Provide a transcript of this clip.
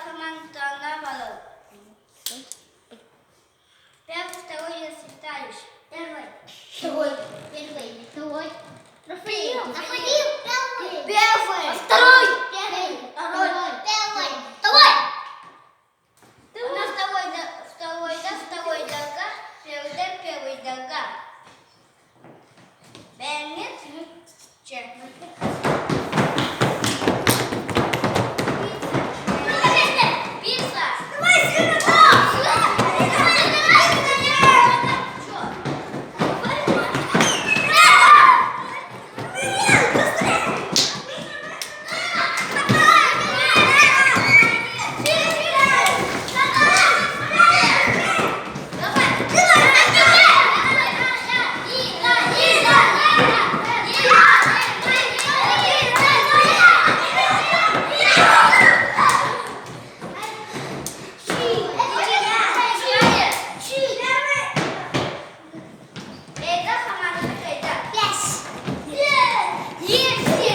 команда наоборот. Первый, второй я считаешь. Первый. Второй. Рафаил. Первый. Второй. Второй. У нас второй дорога. Первый дорога. Ben net. Check.